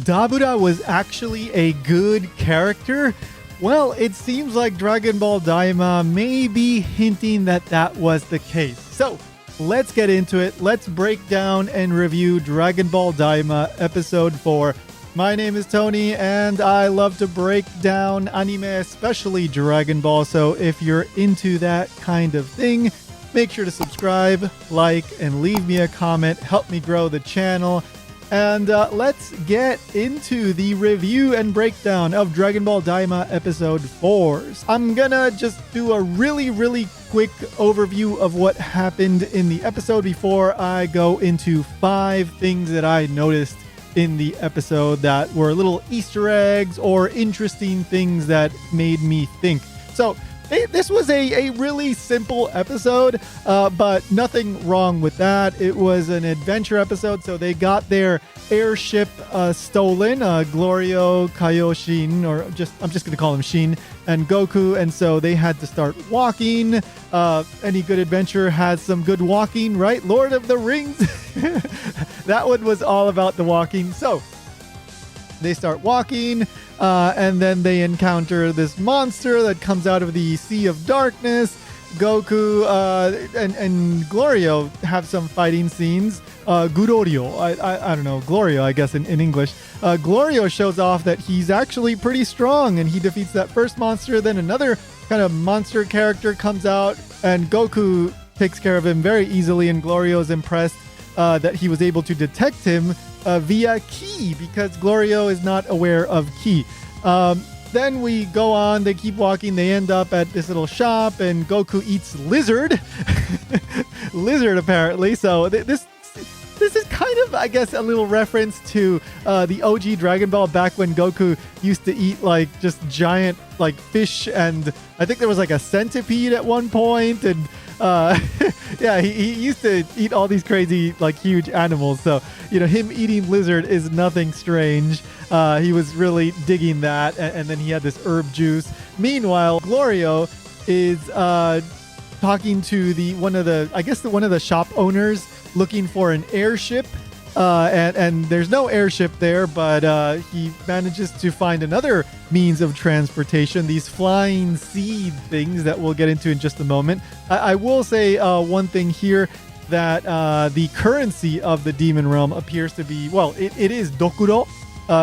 Dabura was actually a good character? Well, it seems like Dragon Ball Daima may be hinting that that was the case. So, let's get into it. Let's break down and review Dragon Ball Daima Episode 4. My name is Tony, and I love to break down anime, especially Dragon Ball. So if you're into that kind of thing, make sure to subscribe, like, and leave me a comment. Help me grow the channel. And let's get into the review and breakdown of Dragon Ball Daima Episode 4. I'm gonna just do a really quick overview of what happened in the episode before I go into 5 things that I noticed in the episode that were little Easter eggs or interesting things that made me think. So this was a really simple episode, but nothing wrong with that. It was an adventure episode, so they got their airship stolen, Glorio, Kaioshin, or I'm just going to call him Shin, and Goku, and so they had to start walking. Any good adventure has some good walking, right? Lord of the Rings. That one was all about the walking. So they start walking, and then they encounter this monster that comes out of the Sea of Darkness. Goku and Glorio have some fighting scenes. Gurorio, I don't know, Glorio, I guess in English. Glorio shows off that he's actually pretty strong, and he defeats that first monster. Then another kind of monster character comes out, and Goku takes care of him very easily, and Glorio's impressed that he was able to detect him via ki, because Glorio is not aware of ki. Then we go on, they keep walking, they end up at this little shop, and Goku eats lizard. Lizard, apparently. So this is kind of, I guess, a little reference to the OG Dragon Ball back when Goku used to eat like just giant like fish, and I think there was like a centipede at one point, and yeah, he used to eat all these crazy like huge animals. So, you know, him eating lizard is nothing strange. He was really digging that, and then he had this herb juice. Meanwhile, Glorio is talking to one of the shop owners looking for an airship, and there's no airship there, but he manages to find another means of transportation, these flying seed things that we'll get into in just a moment. I will say one thing here, that the currency of the demon realm appears to be, well, it is dokuro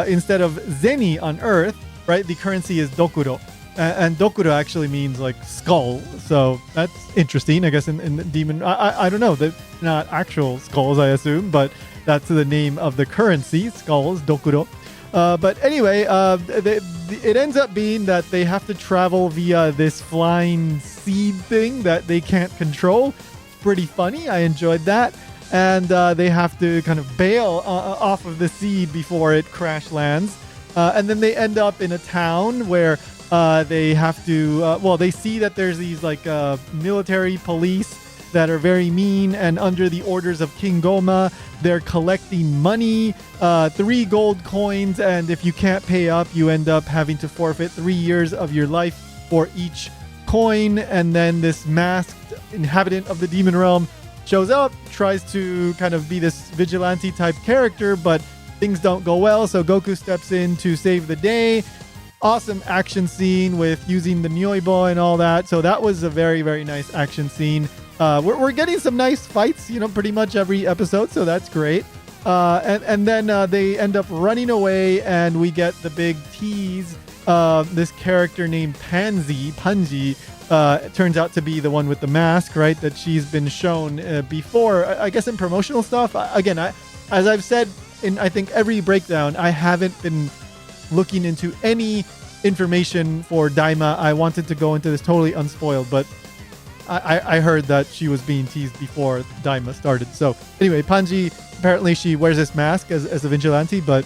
instead of zeni on Earth, right? The currency is dokuro. And dokuro actually means like skull, so that's interesting. I guess in the demon, I don't know, they're not actual skulls, I assume, but that's the name of the currency, skulls, dokuro. But anyway, it ends up being that they have to travel via this flying seed thing that they can't control. It's pretty funny. I enjoyed that. And they have to kind of bail off of the seed before it crash lands. And then they end up in a town where they have to, they see that there's these like military police that are very mean, and under the orders of King Goma, they're collecting money, 3 gold coins, and if you can't pay up, you end up having to forfeit 3 years of your life for each coin. And then this masked inhabitant of the demon realm shows up, tries to kind of be this vigilante type character, but things don't go well, so Goku steps in to save the day. Awesome action scene with using the Nyoibo and all that. So that was a very nice action scene. We're getting some nice fights, you know, pretty much every episode, so that's great. And then they end up running away, and we get the big tease. This character named Panji, turns out to be the one with the mask, right? That she's been shown before, I guess in promotional stuff. Again, as I've said in I think every breakdown, I haven't been looking into any information for Daima. I wanted to go into this totally unspoiled, but I heard that she was being teased before Daima started. So anyway, Panji, apparently she wears this mask as a vigilante, but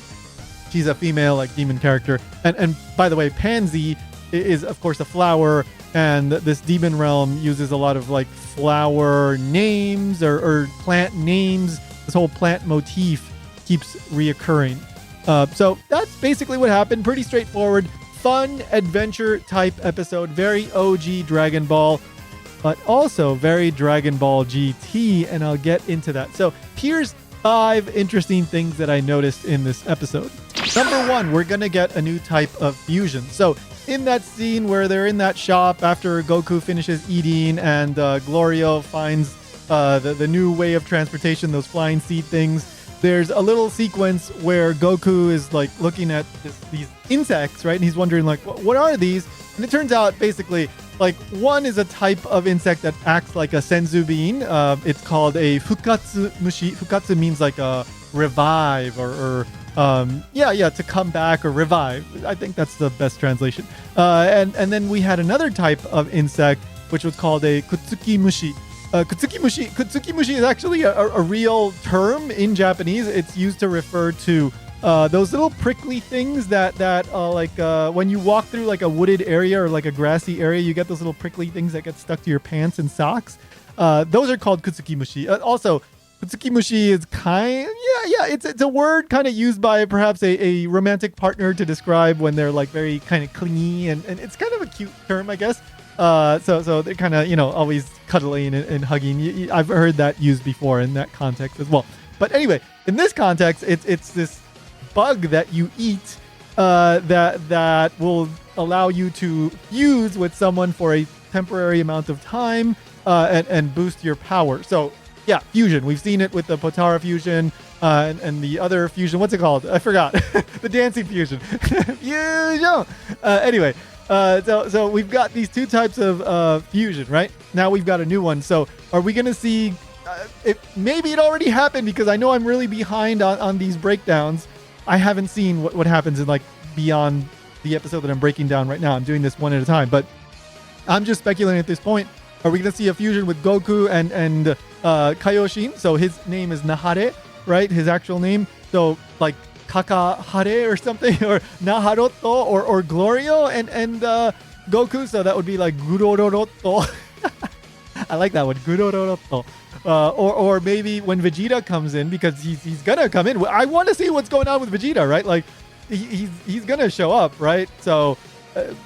she's a female like demon character. And by the way, Pansy is of course a flower, and this demon realm uses a lot of like flower names or plant names. This whole plant motif keeps reoccurring. So that's basically what happened. Pretty straightforward, fun adventure type episode. Very OG Dragon Ball, but also very Dragon Ball GT, and I'll get into that. So here's 5 interesting things that I noticed in this episode. Number one, we're going to get a new type of fusion. So in that scene where they're in that shop after Goku finishes eating and Glorio finds the new way of transportation, those flying seed things, there's a little sequence where Goku is like looking at these insects, right? And he's wondering like, what are these? And it turns out basically like one is a type of insect that acts like a senzu bean. It's called a fukatsu mushi. Fukatsu means like a revive or to come back or revive. I think that's the best translation. And then we had another type of insect which was called a kutsuki mushi. Kutsuki mushi is actually a real term in Japanese. It's used to refer to those little prickly things that when you walk through like a wooded area or like a grassy area, you get those little prickly things that get stuck to your pants and socks. Those are called kutsuki mushi. Also, kutsuki mushi is it's a word kind of used by perhaps a romantic partner to describe when they're like very kind of clingy and it's kind of a cute term, I guess. So they're kind of, always cuddling and hugging. I've heard that used before in that context as well. But anyway, in this context, it's this bug that you eat that will allow you to fuse with someone for a temporary amount of time and boost your power. So yeah, fusion. We've seen it with the Potara fusion and the other fusion. What's it called? I forgot. The dancing fusion. Fusion. Anyway. So we've got these two types of fusion, right? Now we've got a new one. So are we going to see maybe it already happened because I know I'm really behind on these breakdowns. I haven't seen what happens in like beyond the episode that I'm breaking down right now. I'm doing this one at a time, but I'm just speculating at this point. Are we going to see a fusion with Goku and Kaioshin? So his name is Nahare, right? His actual name. So like Kakahare or something, or Naharoto or Glorio and Goku. So that would be like Gurororoto. I like that one, Gurororoto. Or maybe when Vegeta comes in, because he's gonna come in. I want to see what's going on with Vegeta, right? Like he's gonna show up, right? So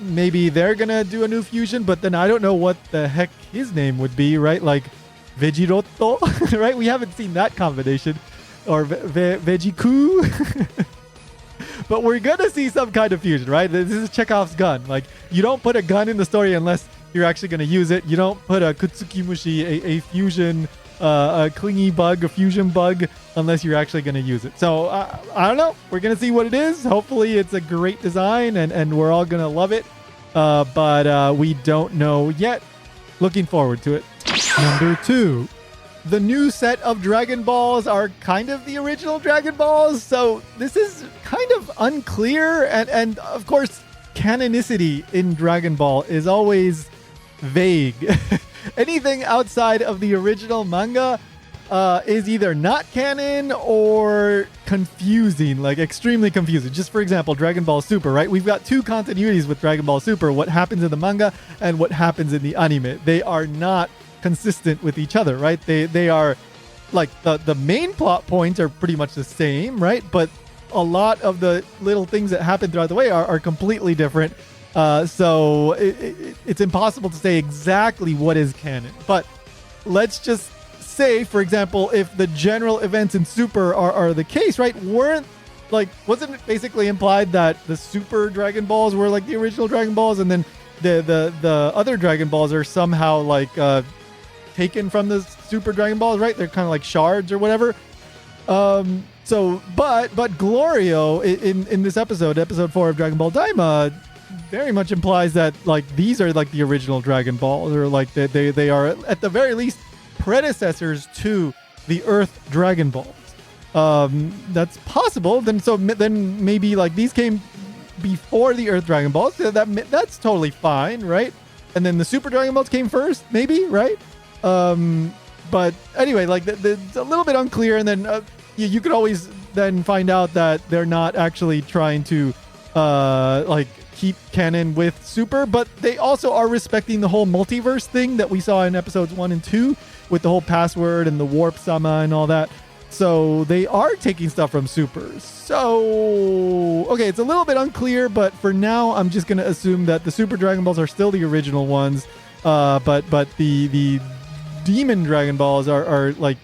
maybe they're gonna do a new fusion, but then I don't know what the heck his name would be, right? Like Vegiroto, right? We haven't seen that combination. Or Vegiku. But we're going to see some kind of fusion, right? This is Chekhov's gun. Like, you don't put a gun in the story unless you're actually going to use it. You don't put a Kutsuki Mushi, a fusion, a clingy bug, a fusion bug, unless you're actually going to use it. So, I don't know. We're going to see what it is. Hopefully, it's a great design and we're all going to love it. But we don't know yet. Looking forward to it. Number 2. The new set of Dragon Balls are kind of the original Dragon Balls, so this is kind of unclear, and of course, canonicity in Dragon Ball is always vague. Anything outside of the original manga is either not canon or confusing, like extremely confusing. Just for example, Dragon Ball Super, right? We've got two continuities with Dragon Ball Super, what happens in the manga and what happens in the anime. They are not consistent with each other, right? They are like the main plot points are pretty much the same, right? But a lot of the little things that happen throughout the way are completely different. So it's impossible to say exactly what is canon. But let's just say, for example, if the general events in Super are the case, right? Wasn't it basically implied that the Super Dragon Balls were like the original Dragon Balls, and then the other Dragon Balls are somehow like taken from the Super Dragon Balls, right? They're kind of like shards or whatever. But Glorio in this episode 4 of Dragon Ball DAIMA, very much implies that like these are like the original Dragon Balls, or like they are at the very least predecessors to the Earth Dragon Balls. That's possible. Then maybe like these came before the Earth Dragon Balls. That's totally fine, right? And then the Super Dragon Balls came first, maybe, right? But anyway, like it's a little bit unclear, and then you could always then find out that they're not actually trying to keep canon with Super, but they also are respecting the whole multiverse thing that we saw in episodes 1 and 2 with the whole password and the warp sama and all that. So they are taking stuff from Super. So, okay, it's a little bit unclear, but for now, I'm just going to assume that the Super Dragon Balls are still the original ones, but the Demon Dragon Balls are like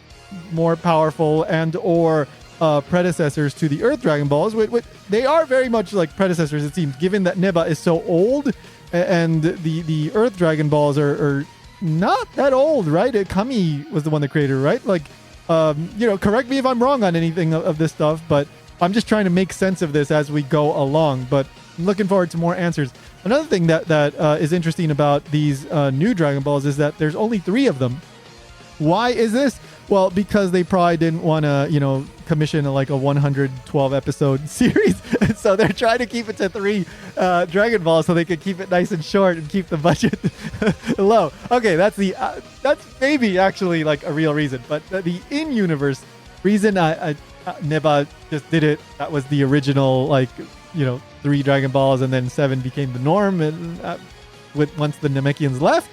more powerful and or predecessors to the Earth Dragon Balls. They are very much like predecessors, it seems, given that Neba is so old and the Earth Dragon Balls are not that old, right? Kami was the one that created it, right? Like, correct me if I'm wrong on anything of this stuff, but I'm just trying to make sense of this as we go along. But I'm looking forward to more answers. Another thing that is interesting about these new Dragon Balls is that there's only 3 of them. Why is this? Well, because they probably didn't want to, commission a 112 episode series. So they're trying to keep it to 3 Dragon Balls so they can keep it nice and short and keep the budget low. Okay, that's maybe actually a real reason. But the in-universe reason Neba just did it, that was the original 3 Dragon Balls, and then 7 became the norm and once the Namekians left.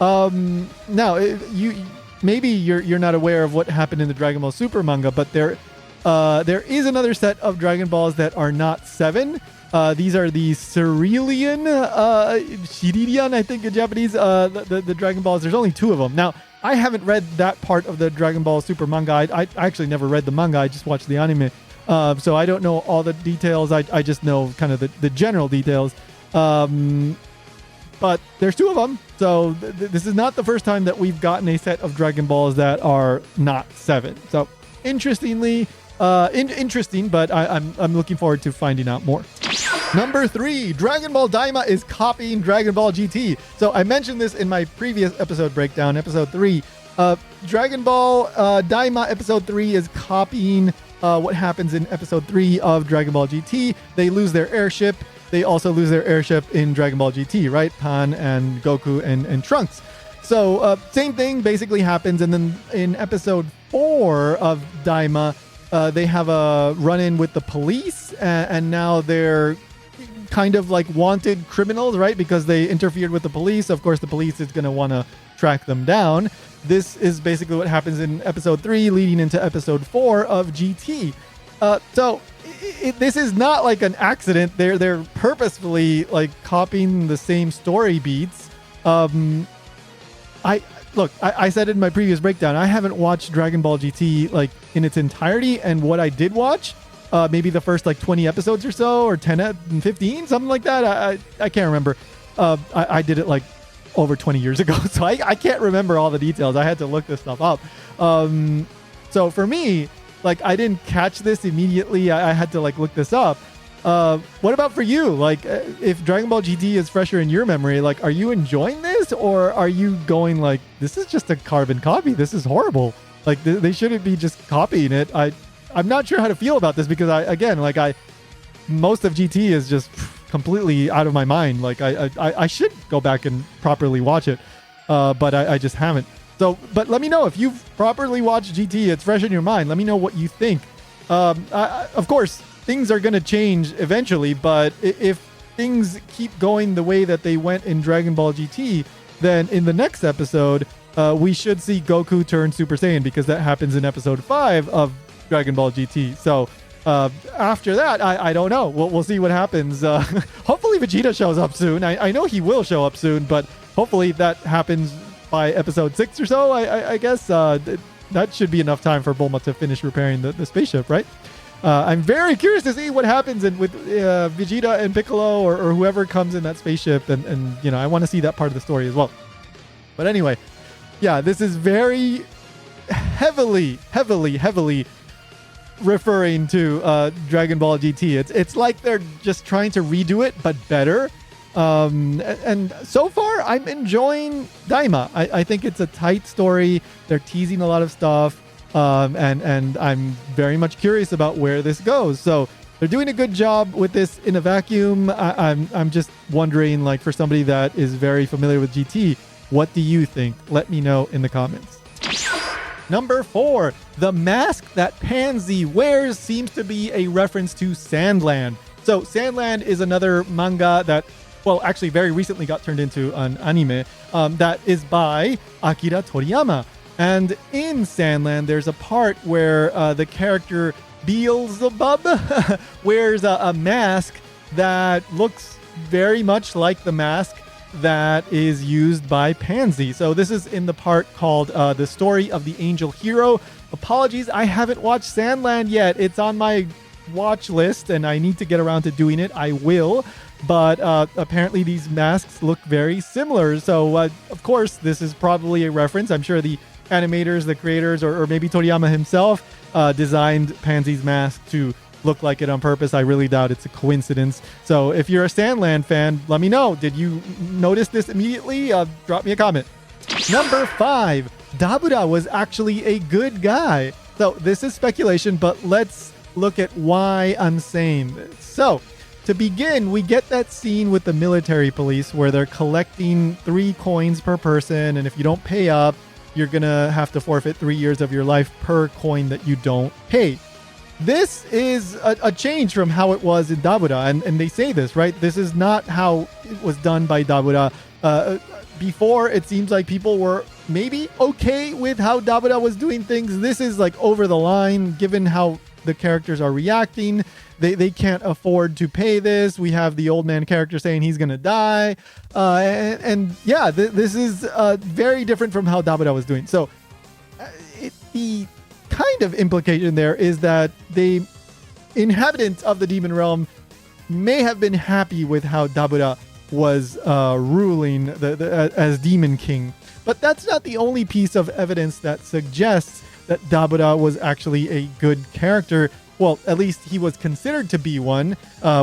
Now, maybe you're not aware of what happened in the Dragon Ball Super manga, but there is another set of Dragon Balls that are not 7. These are the Cerulean, Shiririan, I think in Japanese, the Dragon Balls. There's only 2 of them. Now, I haven't read that part of the Dragon Ball Super manga. I actually never read the manga. I just watched the anime. So I don't know all the details. I just know kind of the general details. But there's 2 of them. So this is not the first time that we've gotten a set of Dragon Balls that are not 7. So interesting, but I'm looking forward to finding out more. Number 3, Dragon Ball DAIMA is copying Dragon Ball GT. So I mentioned this in my previous episode breakdown, episode 3. Dragon Ball DAIMA episode 3 is copying what happens in episode 3 of Dragon Ball GT. They lose their airship. They also lose their airship in Dragon Ball GT, right? Pan and Goku and Trunks. So same thing basically happens. And then in episode 4 of DAIMA, they have a run-in with the police. And now they're kind of wanted criminals, right? Because they interfered with the police. Of course, the police is going to want to track them down. This is basically what happens in episode 3 leading into episode 4 of GT. So this is not an accident. They're purposefully copying the same story beats. I said in my previous breakdown, I haven't watched Dragon Ball GT in its entirety, and what I did watch, maybe the first 20 episodes or so, or 10 and 15, something like that. I can't remember. I did it over 20 years ago, so I can't remember all the details. I had to look this stuff up. So for me, I didn't catch this immediately. I had to look this up. What about for you? If Dragon Ball GT is fresher in your memory, are you enjoying this, or are you going this is just a carbon copy? This is horrible. They shouldn't be just copying it. I'm not sure how to feel about this because most of GT is just completely out of my mind. I should go back and properly watch it, but I just haven't. So, but let me know if you've properly watched GT. It's fresh in your mind. Let me know what you think. Of course, things are going to change eventually, but if things keep going the way that they went in Dragon Ball GT, then in the next episode, we should see Goku turn Super Saiyan, because that happens in episode 5 of Dragon Ball GT. So after that, I don't know. We'll see what happens. Hopefully Vegeta shows up soon. I know he will show up soon, but hopefully that happens by episode 6 or so. I guess that should be enough time for Bulma to finish repairing the spaceship, right? I'm very curious to see what happens with Vegeta and Piccolo or whoever comes in that spaceship, and I want to see that part of the story as well. But anyway, yeah, this is very heavily referring to Dragon Ball GT. It's like they're just trying to redo it, but better. And so far, I'm enjoying DAIMA. I think it's a tight story. They're teasing a lot of stuff. And I'm very much curious about where this goes. So they're doing a good job with this in a vacuum. I'm just wondering, for somebody that is very familiar with GT, what do you think? Let me know in the comments. Number 4, the mask that Pansy wears seems to be a reference to Sandland. So Sandland is another manga that, well, actually very recently got turned into an anime that is by Akira Toriyama. And in Sandland, there's a part where the character Beelzebub wears a mask that looks very much like the mask that is used by Pansy. So this is in the part called The Story of the Angel Hero. apologies, I haven't watched Sandland yet. It's on my watch list and I need to get around to doing it. I will. But apparently these masks look very similar. So, of course, this is probably a reference. I'm sure the animators, the creators, or maybe Toriyama himself designed Pansy's mask to look like it on purpose. I really doubt it's a coincidence. So if you're a Sandland fan, let me know. Did you notice this immediately? Drop me a comment. Number 5, Dabura was actually a good guy. So this is speculation, but let's look at why I'm saying this. So to begin, we get that scene with the military police where they're collecting 3 coins per person. And if you don't pay up, you're going to have to forfeit 3 years of your life per coin that you don't pay. This is a change from how it was in Dabura. And they say this, right? This is not how it was done by Dabura. Before, it seems like people were maybe okay with how Dabura was doing things. This is like over the line, given how the characters are reacting. They can't afford to pay this. We have the old man character saying he's going to die. This is very different from how Dabura was doing. So the kind of implication there is that the inhabitants of the demon realm may have been happy with how Dabura was ruling as Demon King. But that's not the only piece of evidence that suggests that Dabura was actually a good character. Well, at least he was considered to be one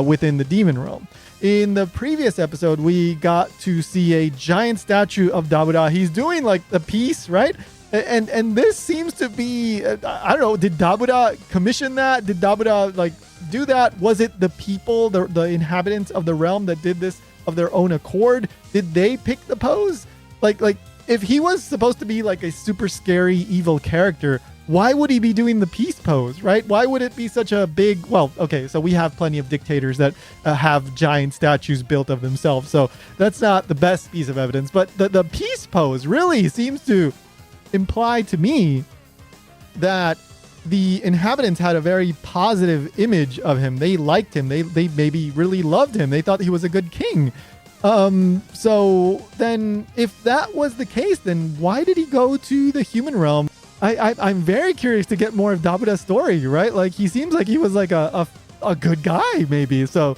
within the demon realm. In the previous episode, we got to see a giant statue of Dabura. He's doing like the peace, right? And this seems to be, I don't know, did Dabura commission that? Did Dabura like do that? Was it the people, the inhabitants of the realm that did this of their own accord? Did they pick the pose? Like if he was supposed to be like a super scary evil character, why would he be doing the peace pose, right? Why would it be such a big, well, okay, so we have plenty of dictators that have giant statues built of themselves. So that's not the best piece of evidence, but the peace pose really seems to imply to me that the inhabitants had a very positive image of him. They liked him. They maybe really loved him. They thought he was a good king. So then if that was the case, then why did he go to the human realm? I'm very curious to get more of Dabura's story, right? Like he seems like he was like a good guy maybe. So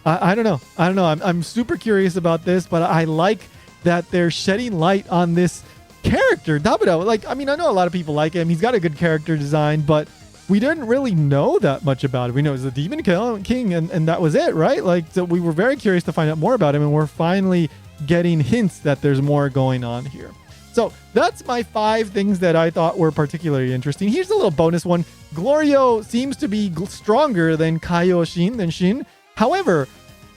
I don't know. I'm super curious about this, but I like that they're shedding light on this character, Dabura. Like, I mean, I know a lot of people like him. He's got a good character design, but we didn't really know that much about him. We know he's the Demon King, and that was it, right? Like, so we were very curious to find out more about him, and we're finally getting hints that there's more going on here. So that's my 5 things that I thought were particularly interesting. Here's a little bonus one. Glorio seems to be stronger than Shin. However,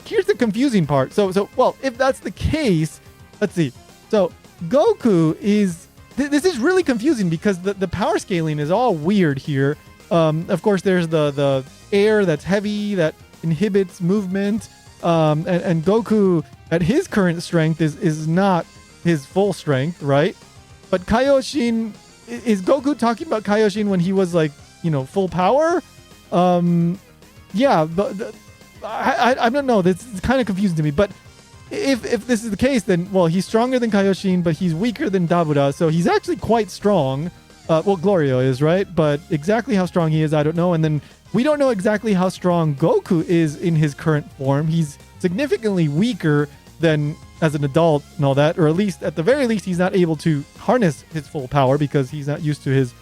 here's the confusing part. So well, if that's the case, let's see. So Goku is... This is really confusing because the power scaling is all weird here. Of course, there's the air that's heavy that inhibits movement. And Goku, at his current strength, is not his full strength, right? But Kaioshin, is Goku talking about Kaioshin when he was like, full power? Yeah, but I don't know. This is kind of confusing to me. But if this is the case, then, well, he's stronger than Kaioshin, but he's weaker than Dabura. So he's actually quite strong. Well, Glorio is, right? But exactly how strong he is, I don't know. And then we don't know exactly how strong Goku is in his current form. He's significantly weaker than as an adult and all that, or at the very least, he's not able to harness his full power because he's not used to his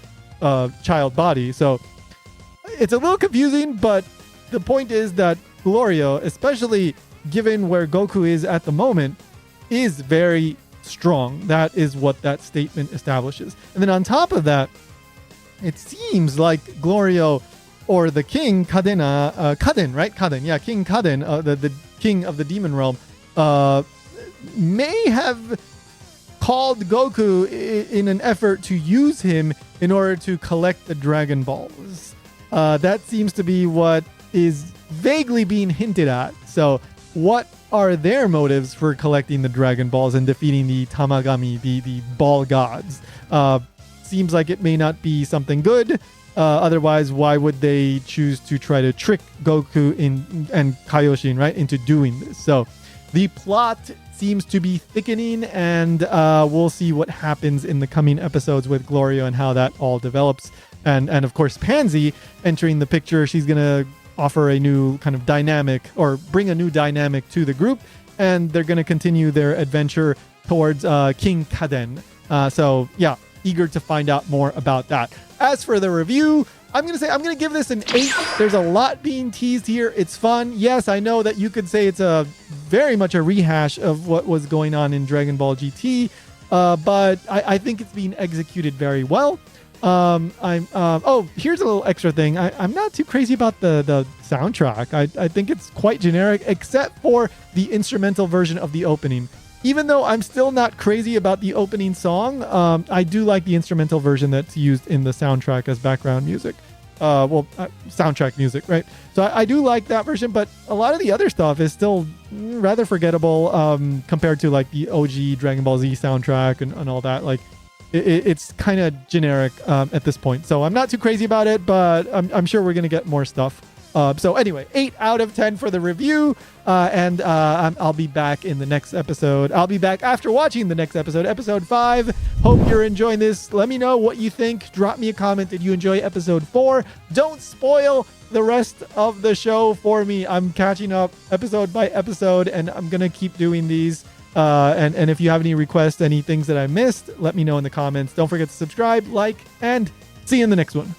child body. So it's a little confusing, but the point is that Glorio, especially given where Goku is at the moment, is very strong. That is what that statement establishes. And then on top of that, it seems like Glorio, or the King Kaden, right? Kaden, yeah, King Kaden, the king of the demon realm, may have called Goku in an effort to use him in order to collect the Dragon Balls. That seems to be what is vaguely being hinted at. So what are their motives for collecting the Dragon Balls and defeating the Tamagami, the ball gods? Seems like it may not be something good. Otherwise, why would they choose to try to trick Goku and Kaioshin, right, into doing this? So the plot seems to be thickening, and we'll see what happens in the coming episodes with Glorio and how that all develops. and of course Pansy entering the picture. She's gonna offer a new kind of dynamic, or bring a new dynamic to the group, and they're gonna continue their adventure towards King Kaden. So yeah, eager to find out more about that. As for the review, I'm going to give this an 8. There's a lot being teased here. It's fun. Yes, I know that you could say it's a very much a rehash of what was going on in Dragon Ball GT, but I think it's being executed very well. Here's a little extra thing. I'm not too crazy about the soundtrack. I think it's quite generic, except for the instrumental version of the opening. Even though I'm still not crazy about the opening song, I do like the instrumental version that's used in the soundtrack as background music. Soundtrack music, right? So I do like that version, but a lot of the other stuff is still rather forgettable compared to like the OG Dragon Ball Z soundtrack and all that. Like it's kind of generic at this point. So I'm not too crazy about it, but I'm sure we're going to get more stuff. So anyway, 8 out of 10 for the review. And I'll be back in the next episode. I'll be back after watching the next episode, episode 5. Hope you're enjoying this. Let me know what you think. Drop me a comment. Did you enjoy episode 4? Don't spoil the rest of the show for me. I'm catching up episode by episode, and I'm going to keep doing these. And if you have any requests, any things that I missed, let me know in the comments. Don't forget to subscribe, like, and see you in the next one.